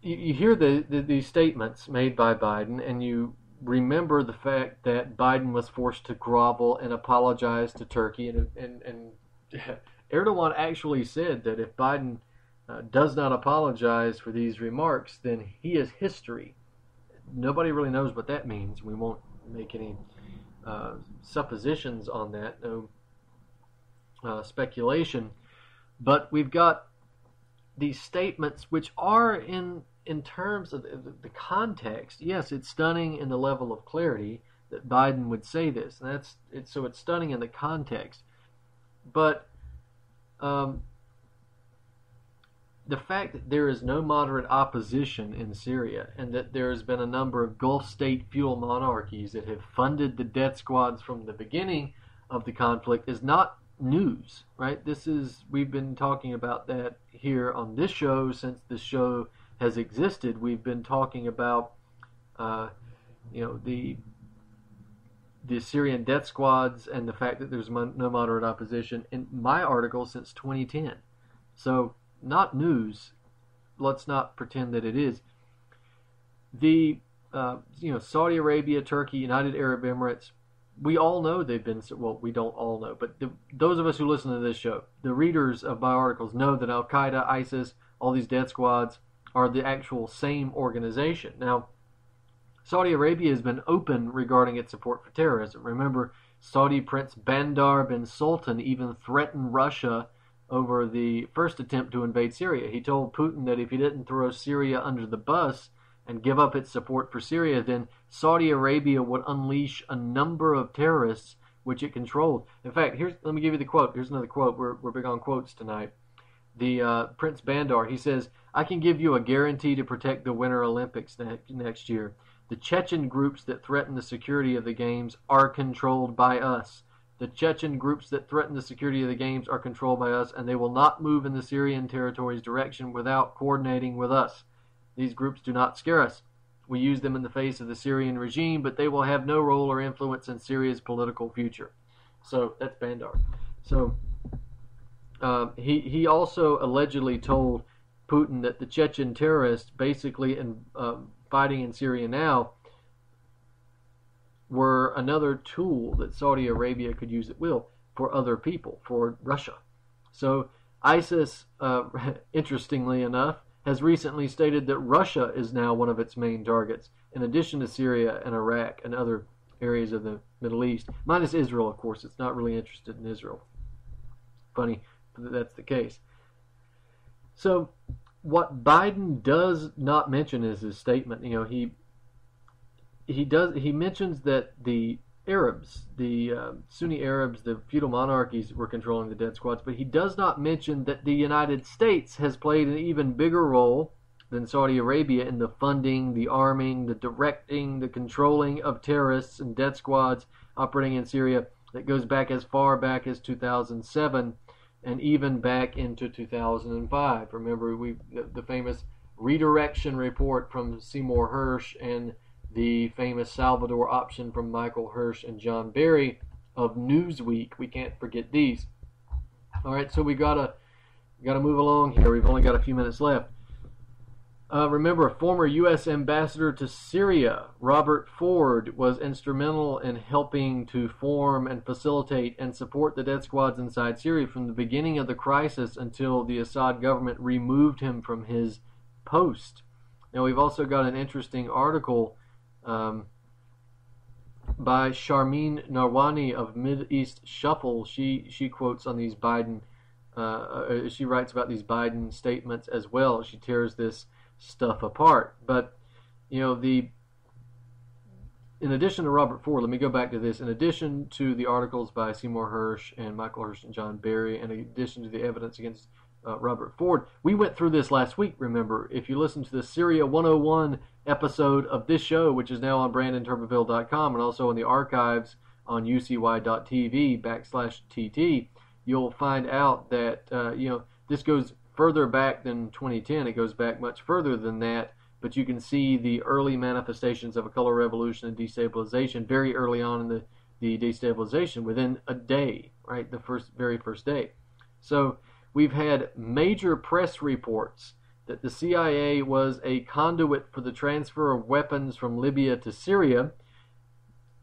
you hear these statements made by Biden, and you remember the fact that Biden was forced to grovel and apologize to Turkey, and Erdogan actually said that if Biden does not apologize for these remarks, then he is history. Nobody really knows what that means. We won't make any suppositions on that, no speculation. But we've got these statements which are in terms of the context. Yes, it's stunning in the level of clarity that Biden would say this. And so it's stunning in the context. But the fact that there is no moderate opposition in Syria and that there has been a number of Gulf state fuel monarchies that have funded the death squads from the beginning of the conflict is not news, right? We've been talking about that here on this show since this show has existed. We've been talking about the Syrian death squads and the fact that there's no moderate opposition in my article since 2010. So not news. Let's not pretend that it is. The Saudi Arabia, Turkey, United Arab Emirates, we all know they've been, well, we don't all know, but those of us who listen to this show, the readers of my articles know that Al-Qaeda, ISIS, all these death squads are the actual same organization. Now, Saudi Arabia has been open regarding its support for terrorism. Remember, Saudi Prince Bandar bin Sultan even threatened Russia over the first attempt to invade Syria. He told Putin that if he didn't throw Syria under the bus and give up its support for Syria, then Saudi Arabia would unleash a number of terrorists which it controlled. In fact, let me give you the quote. Here's another quote. We're big on quotes tonight. The Prince Bandar, he says, "I can give you a guarantee to protect the Winter Olympics next year. The Chechen groups that threaten the security of the games are controlled by us. The Chechen groups that threaten the security of the games are controlled by us, and they will not move in the Syrian territory's direction without coordinating with us. These groups do not scare us. We use them in the face of the Syrian regime, but they will have no role or influence in Syria's political future." So that's Bandar. So he also allegedly told Putin that the Chechen terrorists, basically fighting in Syria now, were another tool that Saudi Arabia could use at will. for other people, for Russia. So ISIS, interestingly enough, has recently stated that Russia is now one of its main targets, in addition to Syria and Iraq and other areas of the Middle East, minus Israel, of course. It's not really interested in Israel. Funny that that's the case. So what Biden does not mention is his statement. You know, he mentions that the Arabs, the Sunni Arabs, the feudal monarchies were controlling the death squads, but he does not mention that the United States has played an even bigger role than Saudi Arabia in the funding, the arming, the directing, the controlling of terrorists and death squads operating in Syria that goes back as far back as 2007 and even back into 2005. Remember the famous redirection report from Seymour Hersh and the famous Salvador option from Michael Hirsch and John Barry of Newsweek. We can't forget these. All right, so we gotta move along here. We've only got a few minutes left. Remember, former U.S. ambassador to Syria, Robert Ford, was instrumental in helping to form and facilitate and support the death squads inside Syria from the beginning of the crisis until the Assad government removed him from his post. Now, we've also got an interesting article by Sharmeen Narwani of Mideast Shuffle. She quotes on these Biden, she writes about these Biden statements as well. She tears this stuff apart. But, you know, in addition to Robert Ford, let me go back to this. In addition to the articles by Seymour Hersh and Michael Hirsch and John Barry, and in addition to the evidence against Robert Ford, we went through this last week, remember. If you listen to the Syria 101 episode of this show, which is now on BrandonTurbeville.com and also in the archives on ucy.tv/TT, you'll find out that, you know, this goes further back than 2010. It goes back much further than that, but you can see the early manifestations of a color revolution and destabilization very early on in the destabilization within a day, right? The very first day. So we've had major press reports that the CIA was a conduit for the transfer of weapons from Libya to Syria.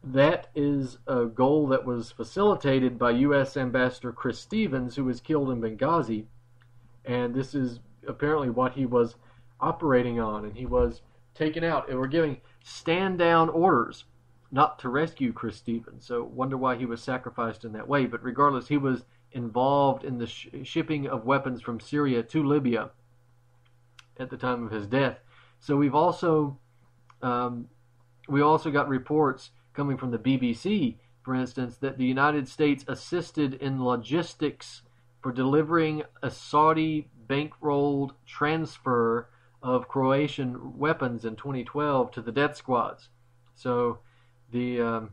That is a goal that was facilitated by U.S. Ambassador Chris Stevens, who was killed in Benghazi. And this is apparently what he was operating on, and he was taken out. And we're giving stand-down orders not to rescue Chris Stevens. So wonder why he was sacrificed in that way. But regardless, he was involved in the shipping of weapons from Syria to Libya at the time of his death. So we also got reports coming from the BBC, for instance, that the United States assisted in logistics for delivering a Saudi bankrolled transfer of Croatian weapons in 2012 to the death squads. So the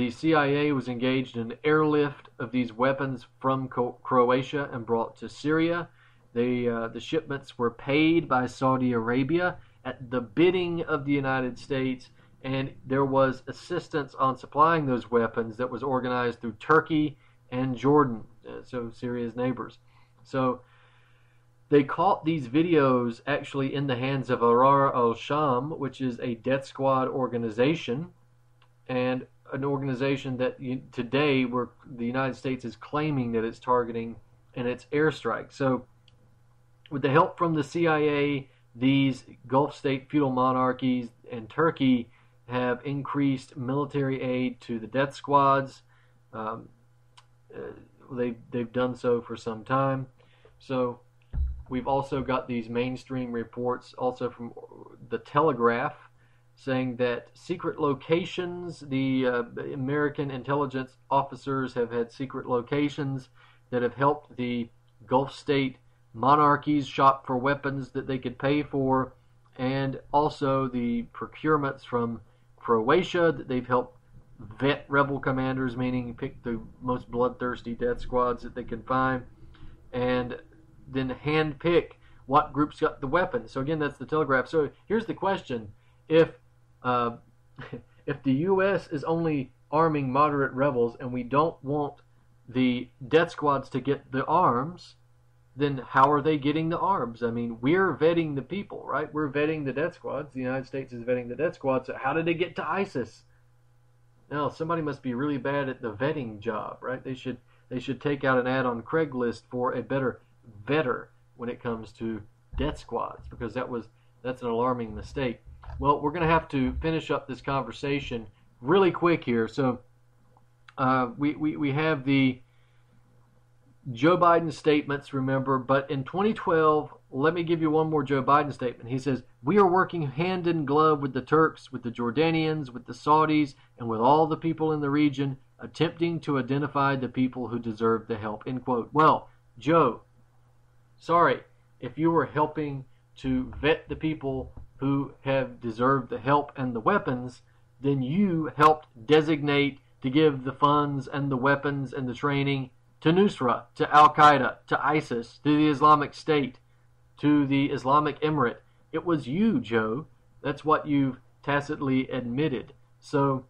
CIA was engaged in airlift of these weapons from Croatia and brought to Syria. The shipments were paid by Saudi Arabia at the bidding of the United States, and there was assistance on supplying those weapons that was organized through Turkey and Jordan, so Syria's neighbors. So they caught these videos actually in the hands of Arar al-Sham, which is a death squad organization, and an organization that today the United States is claiming that it's targeting in its airstrike. So with the help from the CIA, these Gulf state feudal monarchies and Turkey have increased military aid to the death squads. They've done so for some time. So we've also got these mainstream reports also from the Telegraph saying that secret locations, the American intelligence officers have had secret locations that have helped the Gulf state monarchies shop for weapons that they could pay for, and also the procurements from Croatia that they've helped vet rebel commanders, meaning pick the most bloodthirsty death squads that they can find, and then hand pick what groups got the weapons. So again, that's the Telegraph. So here's the question: if the U.S. is only arming moderate rebels, and we don't want the death squads to get the arms, then how are they getting the arms? I mean, we're vetting the people, right? We're vetting the death squads. The United States is vetting the death squads. So how did they get to ISIS? Now, somebody must be really bad at the vetting job, right? They should take out an ad on Craigslist for a better vetter when it comes to death squads, because that's an alarming mistake. Well, we're going to have to finish up this conversation really quick here. So we have the Joe Biden statements, remember, but in 2012, let me give you one more Joe Biden statement. He says, "We are working hand in glove with the Turks, with the Jordanians, with the Saudis, and with all the people in the region, attempting to identify the people who deserve the help," end quote. Well, Joe, sorry, if you were helping to vet the people who have deserved the help and the weapons, then you helped designate to give the funds and the weapons and the training to Nusra, to Al-Qaeda, to ISIS, to the Islamic State, to the Islamic Emirate. It was you, Joe. That's what you've tacitly admitted. So,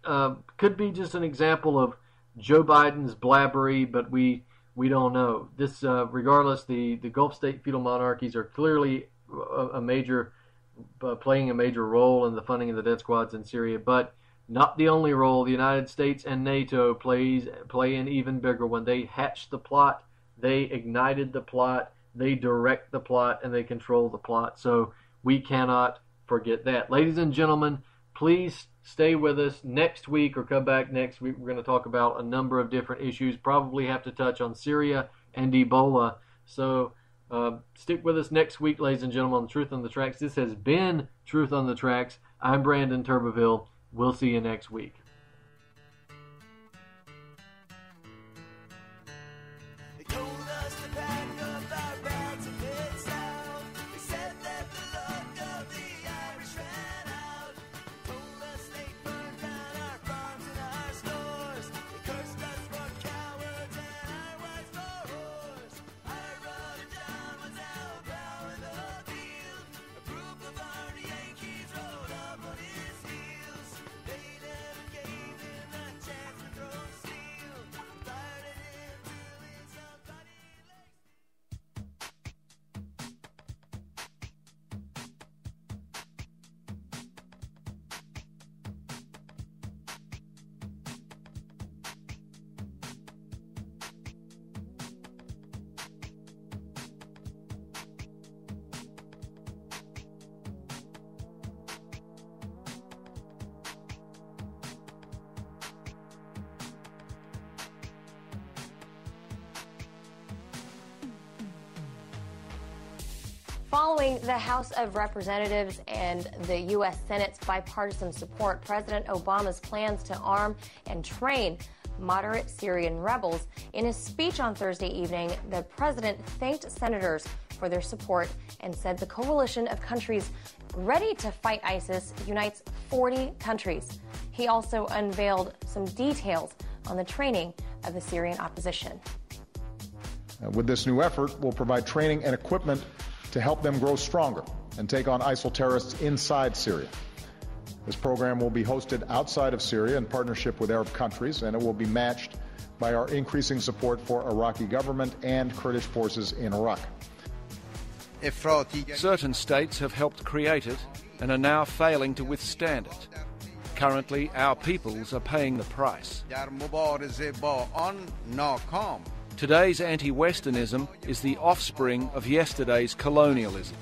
could be just an example of Joe Biden's blabbery, but we don't know. This, regardless, the Gulf state feudal monarchies are clearly playing a major role in the funding of the death squads in Syria, but not the only role. The United States and NATO play an even bigger one. They hatched the plot, they ignited the plot, they direct the plot, and they control the plot. So we cannot forget that. Ladies and gentlemen, please stay with us next week or come back next week. We're going to talk about a number of different issues, probably have to touch on Syria and Ebola. So stick with us next week, ladies and gentlemen, on Truth on the Tracks. This has been Truth on the Tracks. I'm Brandon Turbeville. We'll see you next week. They told us to pack up our bags and head south. They said that the luck of the Irish ran out. Told us they burned down our farms and our stores. They cursed us for cowards and our wives for whores. Our brother John was out plowing the field. A group of army Yankees rolled up on his heels. They never gave him a chance to throw steel. Fired at him till his body legs. Following the House of Representatives and the U.S. Senate's bipartisan support, President Obama's plans to arm and train moderate Syrian rebels, in his speech on Thursday evening, the president thanked senators for their support and said the coalition of countries ready to fight ISIS unites 40 countries. He also unveiled some details on the training of the Syrian opposition. With this new effort, we'll provide training and equipment to help them grow stronger and take on ISIL terrorists inside Syria. This program will be hosted outside of Syria in partnership with Arab countries, and it will be matched by our increasing support for Iraqi government and Kurdish forces in Iraq. Certain states have helped create it and are now failing to withstand it. Currently, our peoples are paying the price. Today's anti-Westernism is the offspring of yesterday's colonialism.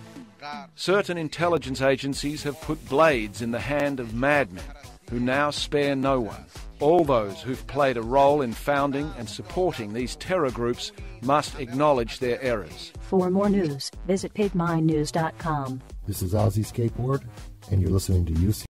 Certain intelligence agencies have put blades in the hand of madmen who now spare no one. All those who've played a role in founding and supporting these terror groups must acknowledge their errors. For more news, visit pigminenews.com. This is Ozzy Skateboard, and you're listening to UCO.